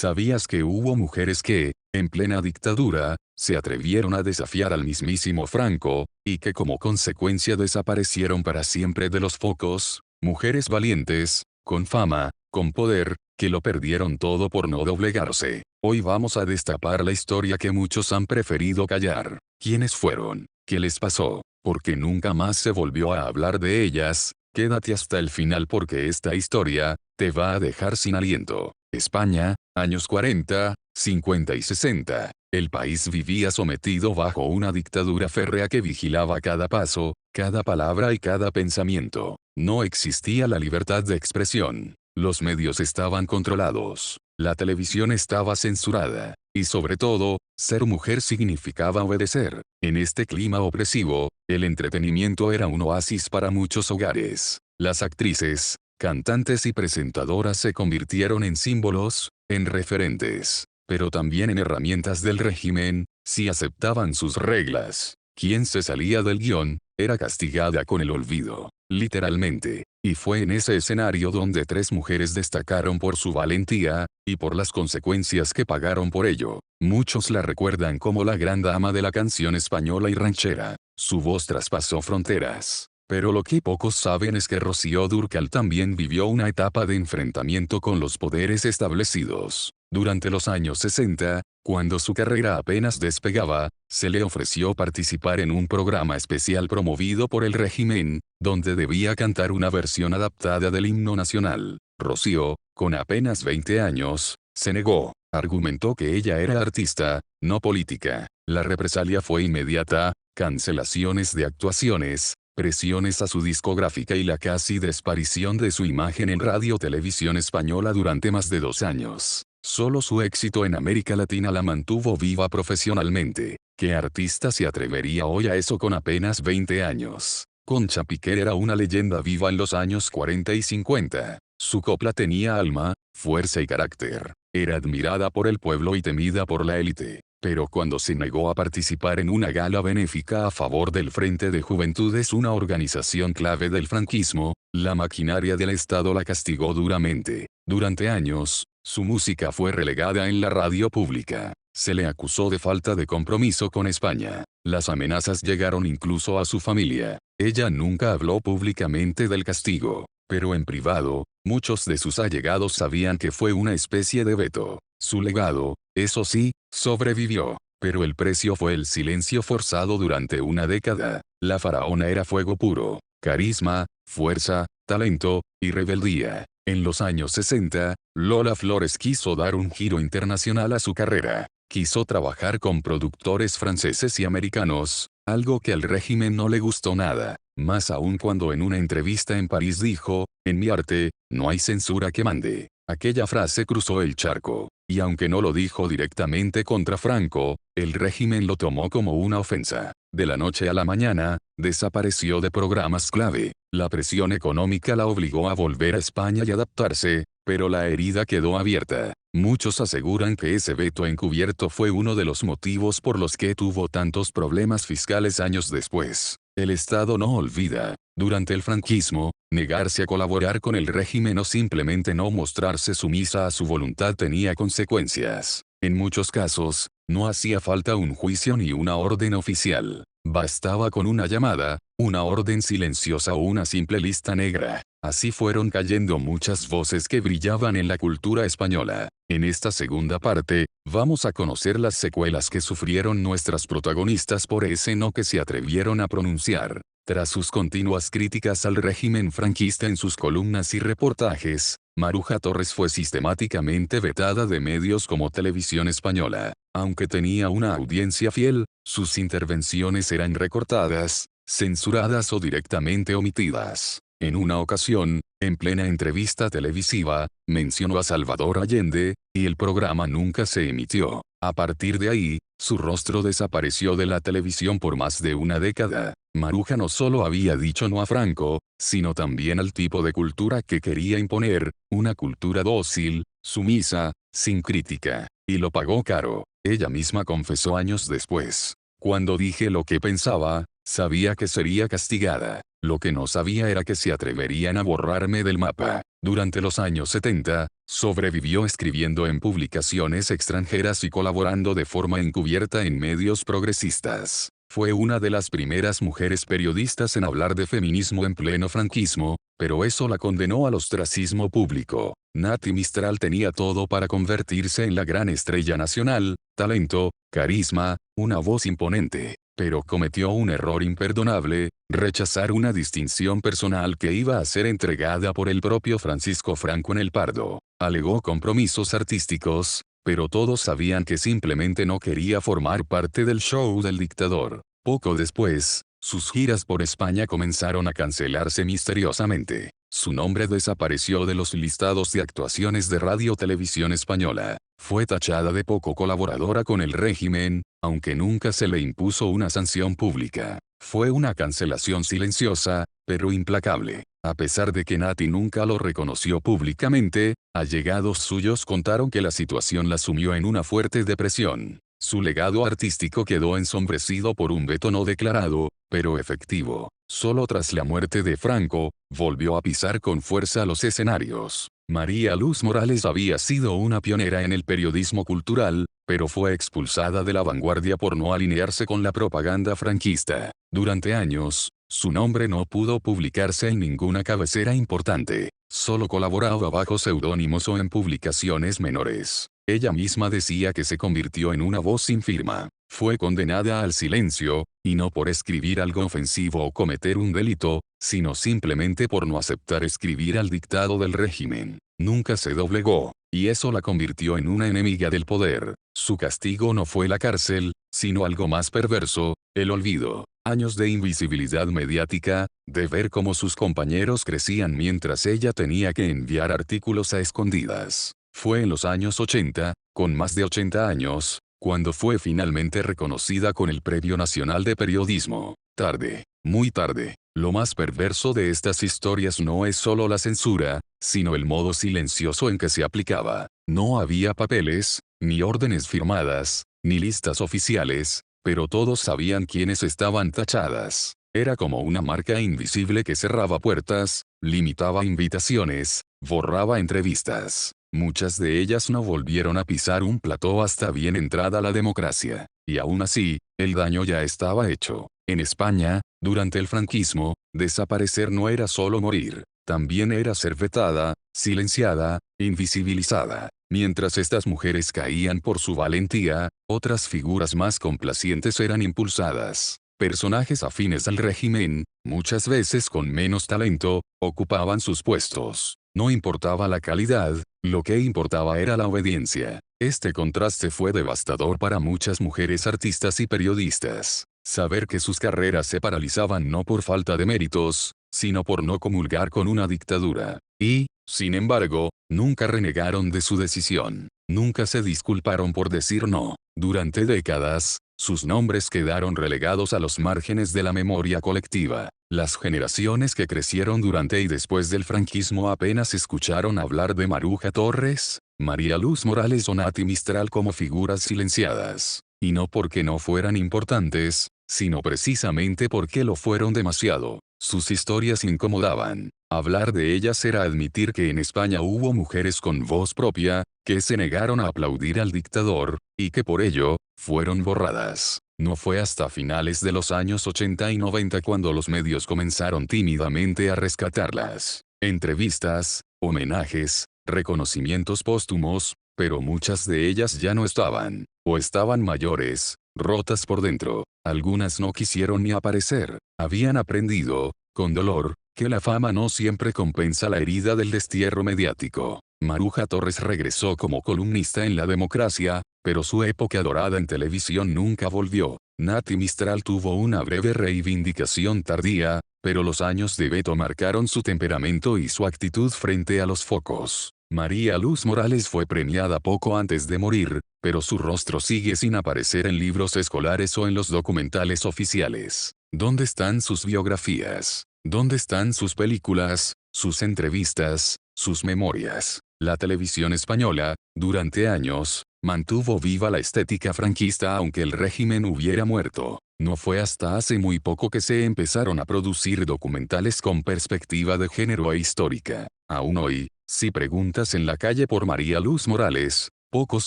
¿Sabías que hubo mujeres que, en plena dictadura, se atrevieron a desafiar al mismísimo Franco, y que como consecuencia desaparecieron para siempre de los focos? Mujeres valientes, con fama, con poder, que lo perdieron todo por no doblegarse. Hoy vamos a destapar la historia que muchos han preferido callar. ¿Quiénes fueron? ¿Qué les pasó? Porque nunca más se volvió a hablar de ellas. Quédate hasta el final porque esta historia te va a dejar sin aliento. España, años 40, 50 y 60. El país vivía sometido bajo una dictadura férrea que vigilaba cada paso, cada palabra y cada pensamiento. No existía la libertad de expresión. Los medios estaban controlados. La televisión estaba censurada. Y sobre todo, ser mujer significaba obedecer. En este clima opresivo, el entretenimiento era un oasis para muchos hogares. Las actrices, cantantes y presentadoras se convirtieron en símbolos, en referentes, pero también en herramientas del régimen, si aceptaban sus reglas. Quien se salía del guión, era castigada con el olvido, literalmente. Y fue en ese escenario donde tres mujeres destacaron por su valentía, y por las consecuencias que pagaron por ello. Muchos la recuerdan como la gran dama de la canción española y ranchera. Su voz traspasó fronteras. Pero lo que pocos saben es que Rocío Dúrcal también vivió una etapa de enfrentamiento con los poderes establecidos. Durante los años 60, cuando su carrera apenas despegaba, se le ofreció participar en un programa especial promovido por el régimen, donde debía cantar una versión adaptada del himno nacional. Rocío, con apenas 20 años, se negó. Argumentó que ella era artista, no política. La represalia fue inmediata, cancelaciones de actuaciones, presiones a su discográfica y la casi desaparición de su imagen en radio-televisión española durante más de 2 años. Solo su éxito en América Latina la mantuvo viva profesionalmente. ¿Qué artista se atrevería hoy a eso con apenas 20 años? Concha Piquer era una leyenda viva en los años 40 y 50. Su copla tenía alma, fuerza y carácter. Era admirada por el pueblo y temida por la élite. Pero cuando se negó a participar en una gala benéfica a favor del Frente de Juventudes, una organización clave del franquismo, la maquinaria del Estado la castigó duramente. Durante años, su música fue relegada en la radio pública. Se le acusó de falta de compromiso con España. Las amenazas llegaron incluso a su familia. Ella nunca habló públicamente del castigo, pero en privado, muchos de sus allegados sabían que fue una especie de veto. Su legado, eso sí, sobrevivió, pero el precio fue el silencio forzado durante una década. La faraona era fuego puro, carisma, fuerza, talento, y rebeldía. En los años 60, Lola Flores quiso dar un giro internacional a su carrera. Quiso trabajar con productores franceses y americanos, algo que al régimen no le gustó nada, más aún cuando en una entrevista en París dijo, «En mi arte, no hay censura que mande». Aquella frase cruzó el charco, y aunque no lo dijo directamente contra Franco, el régimen lo tomó como una ofensa. De la noche a la mañana, desapareció de programas clave. La presión económica la obligó a volver a España y adaptarse, pero la herida quedó abierta. Muchos aseguran que ese veto encubierto fue uno de los motivos por los que tuvo tantos problemas fiscales años después. El Estado no olvida. Durante el franquismo, negarse a colaborar con el régimen o simplemente no mostrarse sumisa a su voluntad tenía consecuencias. En muchos casos, no hacía falta un juicio ni una orden oficial. Bastaba con una llamada, una orden silenciosa o una simple lista negra. Así fueron cayendo muchas voces que brillaban en la cultura española. En esta segunda parte, vamos a conocer las secuelas que sufrieron nuestras protagonistas por ese no que se atrevieron a pronunciar. Tras sus continuas críticas al régimen franquista en sus columnas y reportajes, Maruja Torres fue sistemáticamente vetada de medios como Televisión Española. Aunque tenía una audiencia fiel, sus intervenciones eran recortadas, censuradas o directamente omitidas. En una ocasión, en plena entrevista televisiva, mencionó a Salvador Allende, y el programa nunca se emitió. A partir de ahí, su rostro desapareció de la televisión por más de una década. Maruja no solo había dicho no a Franco, sino también al tipo de cultura que quería imponer, una cultura dócil, sumisa, sin crítica. Y lo pagó caro. Ella misma confesó años después. Cuando dije lo que pensaba, sabía que sería castigada. Lo que no sabía era que se atreverían a borrarme del mapa. Durante los años 70, sobrevivió escribiendo en publicaciones extranjeras y colaborando de forma encubierta en medios progresistas. Fue una de las primeras mujeres periodistas en hablar de feminismo en pleno franquismo, pero eso la condenó al ostracismo público. Nati Mistral tenía todo para convertirse en la gran estrella nacional: talento, carisma, una voz imponente. Pero cometió un error imperdonable: rechazar una distinción personal que iba a ser entregada por el propio Francisco Franco en el Pardo. Alegó compromisos artísticos, pero todos sabían que simplemente no quería formar parte del show del dictador. Poco después, sus giras por España comenzaron a cancelarse misteriosamente. Su nombre desapareció de los listados de actuaciones de Radio Televisión Española. Fue tachada de poco colaboradora con el régimen, aunque nunca se le impuso una sanción pública. Fue una cancelación silenciosa, pero implacable. A pesar de que Nati nunca lo reconoció públicamente, allegados suyos contaron que la situación la sumió en una fuerte depresión. Su legado artístico quedó ensombrecido por un veto no declarado, pero efectivo. Solo tras la muerte de Franco, volvió a pisar con fuerza los escenarios. María Luz Morales había sido una pionera en el periodismo cultural, pero fue expulsada de La Vanguardia por no alinearse con la propaganda franquista. Durante años, su nombre no pudo publicarse en ninguna cabecera importante. Solo colaboraba bajo seudónimos o en publicaciones menores. Ella misma decía que se convirtió en una voz sin firma. Fue condenada al silencio, y no por escribir algo ofensivo o cometer un delito, sino simplemente por no aceptar escribir al dictado del régimen. Nunca se doblegó, y eso la convirtió en una enemiga del poder. Su castigo no fue la cárcel, sino algo más perverso: el olvido. Años de invisibilidad mediática, de ver cómo sus compañeros crecían mientras ella tenía que enviar artículos a escondidas. Fue en los años 80, con más de 80 años, cuando fue finalmente reconocida con el Premio Nacional de Periodismo. Tarde, muy tarde. Lo más perverso de estas historias no es solo la censura, sino el modo silencioso en que se aplicaba. No había papeles, ni órdenes firmadas, ni listas oficiales, pero todos sabían quiénes estaban tachadas. Era como una marca invisible que cerraba puertas, limitaba invitaciones, borraba entrevistas. Muchas de ellas no volvieron a pisar un plató hasta bien entrada la democracia. Y aún así, el daño ya estaba hecho. En España, durante el franquismo, desaparecer no era solo morir. También era ser vetada, silenciada, invisibilizada. Mientras estas mujeres caían por su valentía, otras figuras más complacientes eran impulsadas. Personajes afines al régimen, muchas veces con menos talento, ocupaban sus puestos. No importaba la calidad, lo que importaba era la obediencia. Este contraste fue devastador para muchas mujeres artistas y periodistas. Saber que sus carreras se paralizaban no por falta de méritos, sino por no comulgar con una dictadura. Y, sin embargo, nunca renegaron de su decisión. Nunca se disculparon por decir no. Durante décadas, sus nombres quedaron relegados a los márgenes de la memoria colectiva. Las generaciones que crecieron durante y después del franquismo apenas escucharon hablar de Maruja Torres, María Luz Morales o Nati Mistral como figuras silenciadas. Y no porque no fueran importantes, sino precisamente porque lo fueron demasiado. Sus historias incomodaban. Hablar de ellas era admitir que en España hubo mujeres con voz propia, que se negaron a aplaudir al dictador, y que por ello, fueron borradas. No fue hasta finales de los años 80 y 90 cuando los medios comenzaron tímidamente a rescatarlas. Entrevistas, homenajes, reconocimientos póstumos, pero muchas de ellas ya no estaban, o estaban mayores, rotas por dentro. Algunas no quisieron ni aparecer. Habían aprendido, con dolor, que la fama no siempre compensa la herida del destierro mediático. Maruja Torres regresó como columnista en La Democracia, pero su época dorada en televisión nunca volvió. Nati Mistral tuvo una breve reivindicación tardía, pero los años de veto marcaron su temperamento y su actitud frente a los focos. María Luz Morales fue premiada poco antes de morir, pero su rostro sigue sin aparecer en libros escolares o en los documentales oficiales. ¿Dónde están sus biografías? ¿Dónde están sus películas, sus entrevistas, sus memorias? La televisión española, durante años, mantuvo viva la estética franquista aunque el régimen hubiera muerto. No fue hasta hace muy poco que se empezaron a producir documentales con perspectiva de género e histórica. Aún hoy, Si preguntas en la calle por María Luz Morales, pocos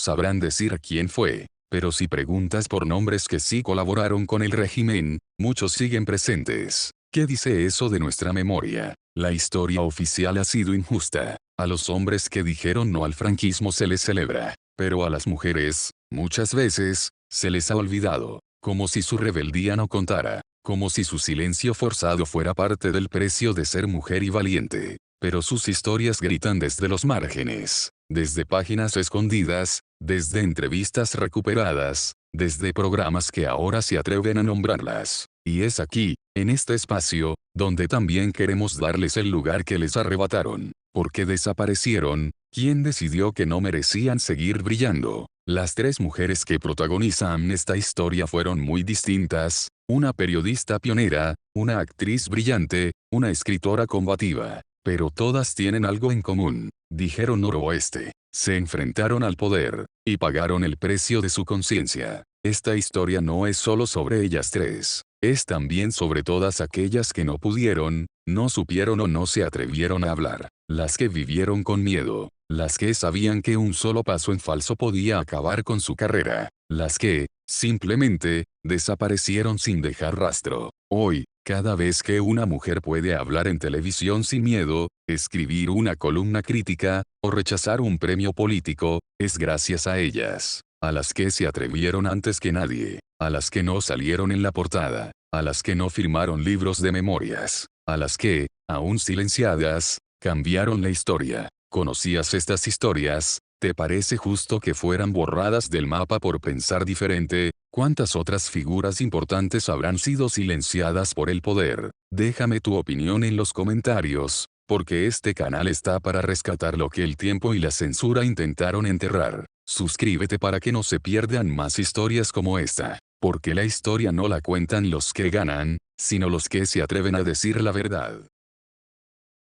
sabrán decir quién fue. Pero si preguntas por nombres que sí colaboraron con el régimen, muchos siguen presentes. ¿Qué dice eso de nuestra memoria? La historia oficial ha sido injusta. A los hombres que dijeron no al franquismo se les celebra, pero a las mujeres, muchas veces, se les ha olvidado, como si su rebeldía no contara, como si su silencio forzado fuera parte del precio de ser mujer y valiente. Pero sus historias gritan desde los márgenes, desde páginas escondidas, desde entrevistas recuperadas, desde programas que ahora se atreven a nombrarlas. Y es aquí, en este espacio, donde también queremos darles el lugar que les arrebataron. ¿Por qué desaparecieron? ¿Quién decidió que no merecían seguir brillando? Las tres mujeres que protagonizan esta historia fueron muy distintas: una periodista pionera, una actriz brillante, una escritora combativa. Pero todas tienen algo en común. Dijeron Noroeste. Se enfrentaron al poder, y pagaron el precio de su conciencia. Esta historia no es solo sobre ellas tres. Es también sobre todas aquellas que no pudieron, no supieron o no se atrevieron a hablar. Las que vivieron con miedo. Las que sabían que un solo paso en falso podía acabar con su carrera. Las que, simplemente, desaparecieron sin dejar rastro. Hoy, cada vez que una mujer puede hablar en televisión sin miedo, escribir una columna crítica, o rechazar un premio político, es gracias a ellas. A las que se atrevieron antes que nadie. A las que no salieron en la portada. A las que no firmaron libros de memorias. A las que, aún silenciadas, cambiaron la historia. ¿Conocías estas historias? ¿Te parece justo que fueran borradas del mapa por pensar diferente? ¿Cuántas otras figuras importantes habrán sido silenciadas por el poder? Déjame tu opinión en los comentarios, porque este canal está para rescatar lo que el tiempo y la censura intentaron enterrar. Suscríbete para que no se pierdan más historias como esta, porque la historia no la cuentan los que ganan, sino los que se atreven a decir la verdad.